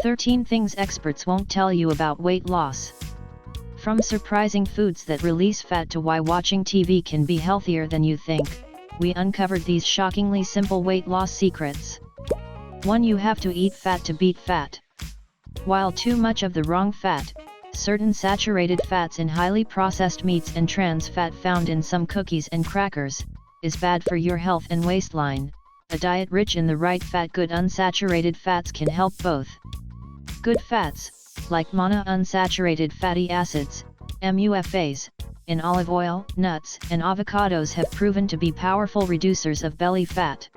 13 things experts won't tell you about weight loss. From surprising foods that release fat to why watching TV can be healthier than you think, we uncovered these shockingly simple weight loss secrets. 1. You have to eat fat to beat fat. While too much of the wrong fat, certain saturated fats in highly processed meats and trans fat found in some cookies and crackers, is bad for your health and waistline, a diet rich in the right fat. Good unsaturated fats can help both. Good fats, like monounsaturated fatty acids, MUFAs, in olive oil, nuts, and avocados have proven to be powerful reducers of belly fat.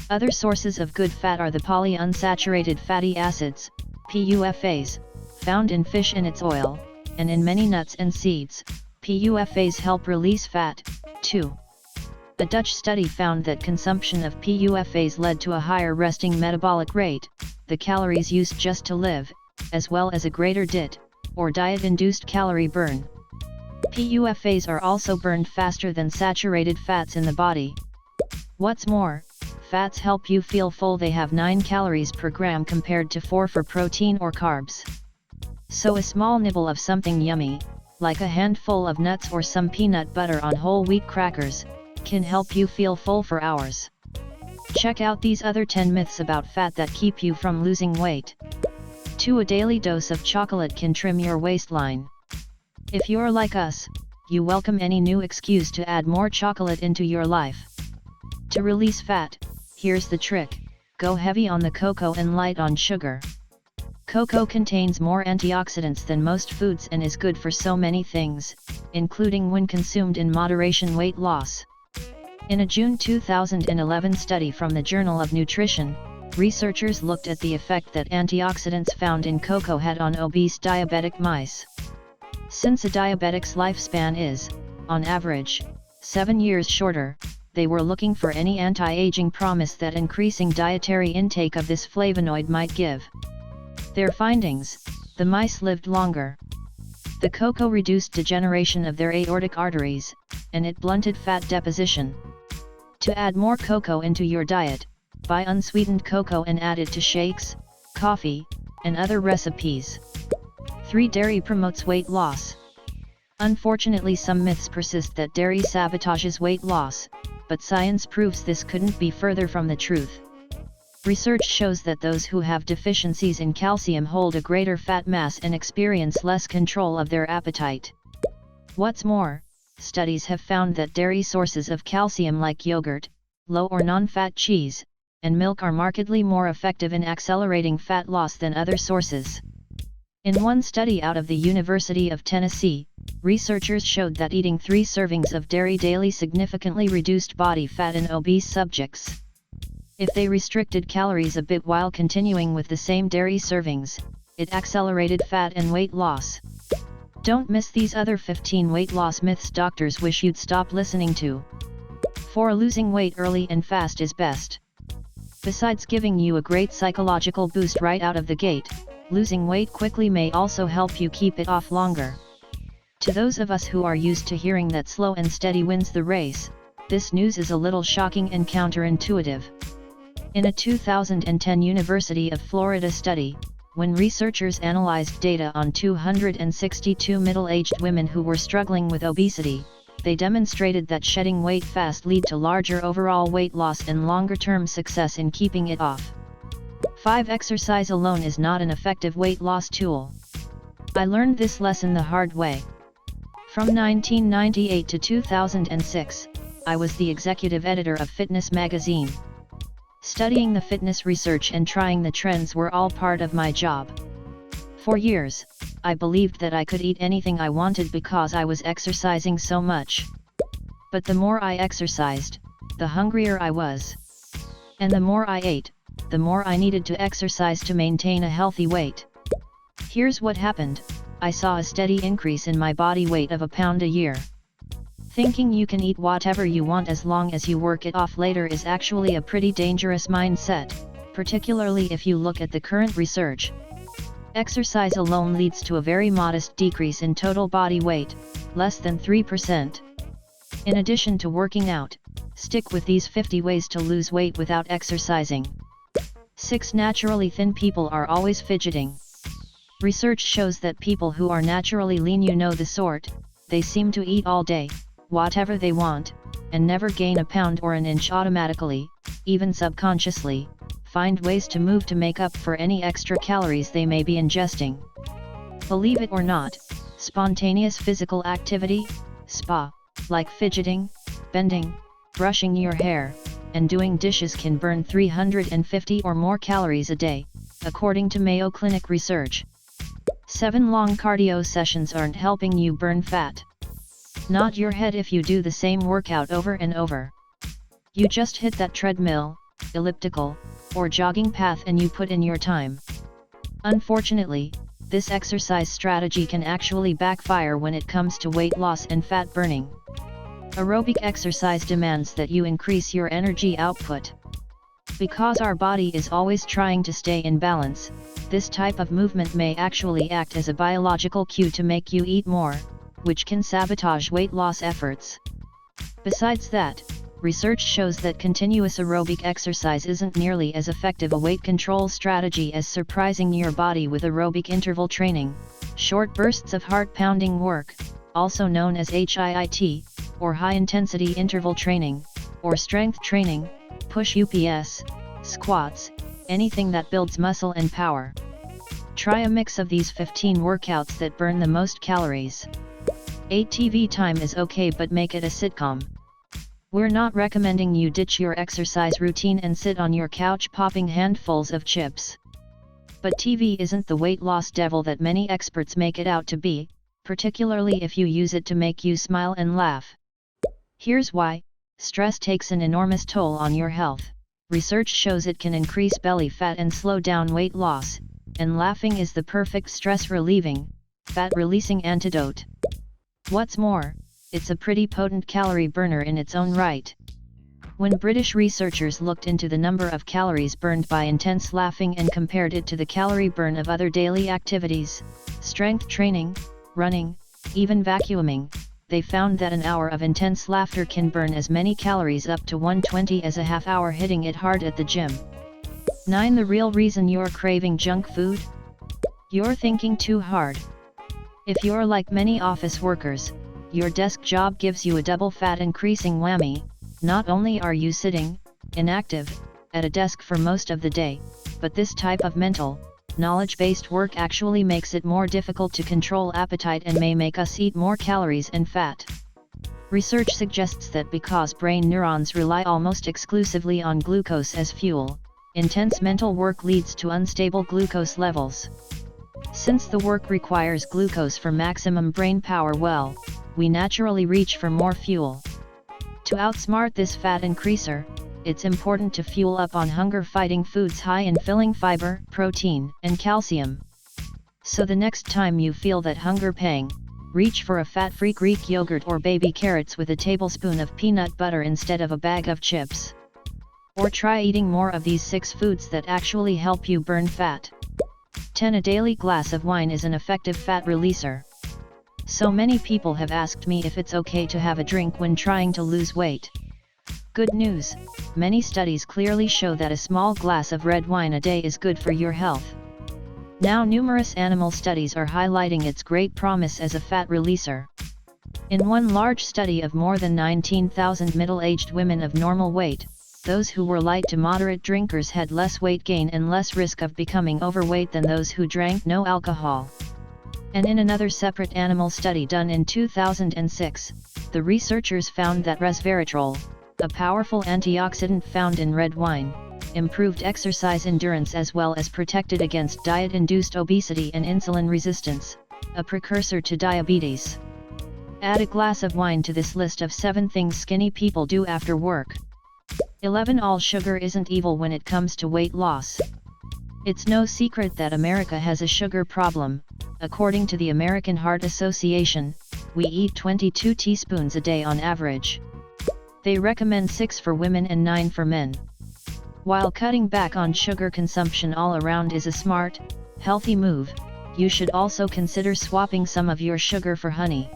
Other sources of good fat are the polyunsaturated fatty acids, PUFAs, found in fish and its oil, and in many nuts and seeds. PUFAs help release fat, too. A Dutch study found that consumption of PUFAs led to a higher resting metabolic rate, the calories used just to live, as well as a greater DIT, or diet-induced calorie burn. PUFAs are also burned faster than saturated fats in the body. What's more, fats help you feel full. They have 9 calories per gram compared to 4 for protein or carbs. So a small nibble of something yummy, like a handful of nuts or some peanut butter on whole wheat crackers, can help you feel full for hours. Check out these other 10 myths about fat that keep you from losing weight. 2. A daily dose of chocolate can trim your waistline. If you're like us, you welcome any new excuse to add more chocolate into your life. To release fat, here's the trick: go heavy on the cocoa and light on sugar. Cocoa contains more antioxidants than most foods and is good for so many things, including when consumed in moderation weight loss. In a June 2011 study from the Journal of Nutrition, researchers looked at the effect that antioxidants found in cocoa had on obese diabetic mice. Since a diabetic's lifespan is, on average, 7 years shorter, they were looking for any anti-aging promise that increasing dietary intake of this flavonoid might give. Their findings: the mice lived longer. The cocoa reduced degeneration of their aortic arteries, and it blunted fat deposition. To add more cocoa into your diet, buy unsweetened cocoa and add it to shakes, coffee, and other recipes. 3. Dairy promotes weight loss. Unfortunately, some myths persist that dairy sabotages weight loss, but science proves this couldn't be further from the truth. Research shows that those who have deficiencies in calcium hold a greater fat mass and experience less control of their appetite. What's more, studies have found that dairy sources of calcium like yogurt, low or non-fat cheese, and milk are markedly more effective in accelerating fat loss than other sources. In one study out of the University of Tennessee, researchers showed that eating 3 servings of dairy daily significantly reduced body fat in obese subjects. If they restricted calories a bit while continuing with the same dairy servings, it accelerated fat and weight loss. Don't miss these other 15 weight loss myths doctors wish you'd stop listening to. 4. Losing weight early and fast is best. Besides giving you a great psychological boost right out of the gate, losing weight quickly may also help you keep it off longer. To those of us who are used to hearing that slow and steady wins the race, this news is a little shocking and counterintuitive. In a 2010 University of Florida study, when researchers analyzed data on 262 middle-aged women who were struggling with obesity, they demonstrated that shedding weight fast led to larger overall weight loss and longer-term success in keeping it off. 5. Exercise alone is not an effective weight loss tool. I learned this lesson the hard way. From 1998 to 2006, I was the executive editor of Fitness magazine. Studying the fitness research and trying the trends were all part of my job. For years, I believed that I could eat anything I wanted because I was exercising so much. But the more I exercised, the hungrier I was. And the more I ate, the more I needed to exercise to maintain a healthy weight. Here's what happened: I saw a steady increase in my body weight of a pound a year. Thinking you can eat whatever you want as long as you work it off later is actually a pretty dangerous mindset, particularly if you look at the current research. Exercise alone leads to a very modest decrease in total body weight, less than 3%. In addition to working out, stick with these 50 ways to lose weight without exercising. 6. Naturally thin people are always fidgeting. Research shows that people who are naturally lean, you know the sort, they seem to eat all day, whatever they want, and never gain a pound or an inch automatically, even subconsciously, find ways to move to make up for any extra calories they may be ingesting. Believe it or not, spontaneous physical activity, SPA, like fidgeting, bending, brushing your hair, and doing dishes can burn 350 or more calories a day, according to Mayo Clinic research. 7. Long cardio sessions aren't helping you burn fat. Nod your head if you do the same workout over and over. You just hit that treadmill, elliptical, or jogging path and you put in your time. Unfortunately, this exercise strategy can actually backfire when it comes to weight loss and fat burning. Aerobic exercise demands that you increase your energy output. Because our body is always trying to stay in balance, this type of movement may actually act as a biological cue to make you eat more, which can sabotage weight loss efforts. Besides that, research shows that continuous aerobic exercise isn't nearly as effective a weight control strategy as surprising your body with aerobic interval training, short bursts of heart-pounding work, also known as HIIT, or high-intensity interval training, or strength training, push-ups, squats, anything that builds muscle and power. Try a mix of these 15 workouts that burn the most calories. 8. TV time is okay, but make it a sitcom. We're not recommending you ditch your exercise routine and sit on your couch popping handfuls of chips. But TV isn't the weight loss devil that many experts make it out to be, particularly if you use it to make you smile and laugh. Here's why: stress takes an enormous toll on your health. Research shows it can increase belly fat and slow down weight loss, and laughing is the perfect stress-relieving, fat-releasing antidote. What's more, it's a pretty potent calorie burner in its own right. When British researchers looked into the number of calories burned by intense laughing and compared it to the calorie burn of other daily activities, strength training, running, even vacuuming, they found that an hour of intense laughter can burn as many calories, up to 120, as a half hour hitting it hard at the gym. 9. The real reason you're craving junk food? You're thinking too hard. If you're like many office workers, your desk job gives you a double fat increasing whammy. Not only are you sitting, inactive, at a desk for most of the day, but this type of mental, knowledge-based work actually makes it more difficult to control appetite and may make us eat more calories and fat. Research suggests that because brain neurons rely almost exclusively on glucose as fuel, intense mental work leads to unstable glucose levels. Since the work requires glucose for maximum brain power, we naturally reach for more fuel. To outsmart this fat increaser, it's important to fuel up on hunger-fighting foods high in filling fiber, protein, and calcium. So the next time you feel that hunger pang, reach for a fat-free Greek yogurt or baby carrots with a tablespoon of peanut butter instead of a bag of chips. Or try eating more of these 6 foods that actually help you burn fat. 10. A daily glass of wine is an effective fat releaser. So many people have asked me if it's okay to have a drink when trying to lose weight. Good news, many studies clearly show that a small glass of red wine a day is good for your health. Now numerous animal studies are highlighting its great promise as a fat releaser. In one large study of more than 19,000 middle-aged women of normal weight, those who were light to moderate drinkers had less weight gain and less risk of becoming overweight than those who drank no alcohol. And in another separate animal study done in 2006, the researchers found that resveratrol, a powerful antioxidant found in red wine, improved exercise endurance as well as protected against diet-induced obesity and insulin resistance, a precursor to diabetes. Add a glass of wine to this list of 7 things skinny people do after work. 11. All sugar isn't evil when it comes to weight loss. It's no secret that America has a sugar problem. According to the American Heart Association, we eat 22 teaspoons a day on average. They recommend 6 for women and 9 for men. While cutting back on sugar consumption all around is a smart, healthy move, you should also consider swapping some of your sugar for honey.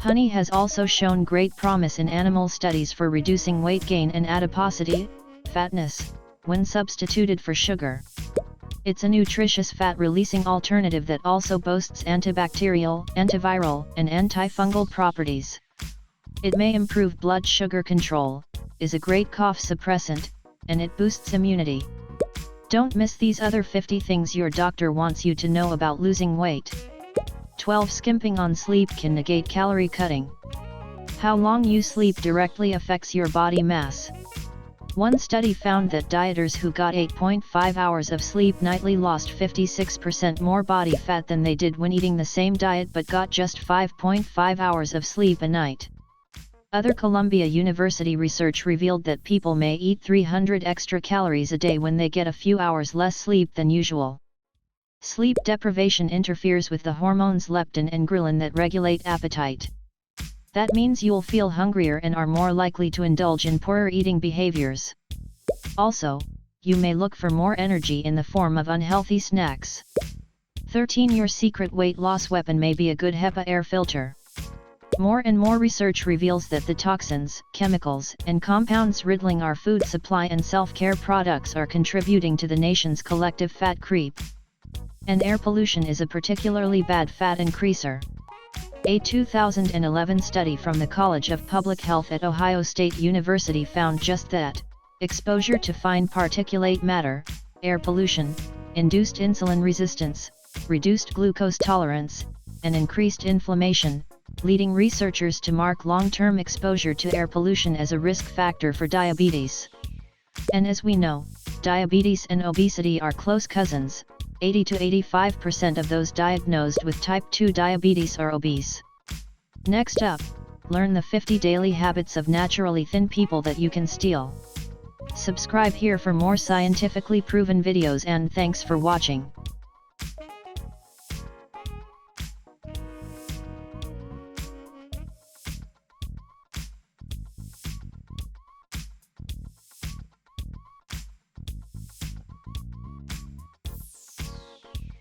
Honey has also shown great promise in animal studies for reducing weight gain and adiposity, fatness, when substituted for sugar. It's a nutritious fat-releasing alternative that also boasts antibacterial, antiviral, and antifungal properties. It may improve blood sugar control, is a great cough suppressant, and it boosts immunity. Don't miss these other 50 things your doctor wants you to know about losing weight. 12. Skimping on sleep can negate calorie cutting. How long you sleep directly affects your body mass. One study found that dieters who got 8.5 hours of sleep nightly lost 56% more body fat than they did when eating the same diet but got just 5.5 hours of sleep a night. Other Columbia University research revealed that people may eat 300 extra calories a day when they get a few hours less sleep than usual. Sleep deprivation interferes with the hormones leptin and ghrelin that regulate appetite. That means you'll feel hungrier and are more likely to indulge in poorer eating behaviors. Also, you may look for more energy in the form of unhealthy snacks. 13. Your secret weight loss weapon may be a good HEPA air filter. More and more research reveals that the toxins, chemicals, and compounds riddling our food supply and self-care products are contributing to the nation's collective fat creep. And air pollution is a particularly bad fat increaser. A 2011 study from the College of Public Health at Ohio State University found just that. Exposure to fine particulate matter, air pollution, induced insulin resistance, reduced glucose tolerance, and increased inflammation, leading researchers to mark long-term exposure to air pollution as a risk factor for diabetes. And as we know, diabetes and obesity are close cousins. 80 to 85% of those diagnosed with type 2 diabetes are obese. Next up, learn the 50 daily habits of naturally thin people that you can steal. Subscribe here for more scientifically proven videos, and thanks for watching.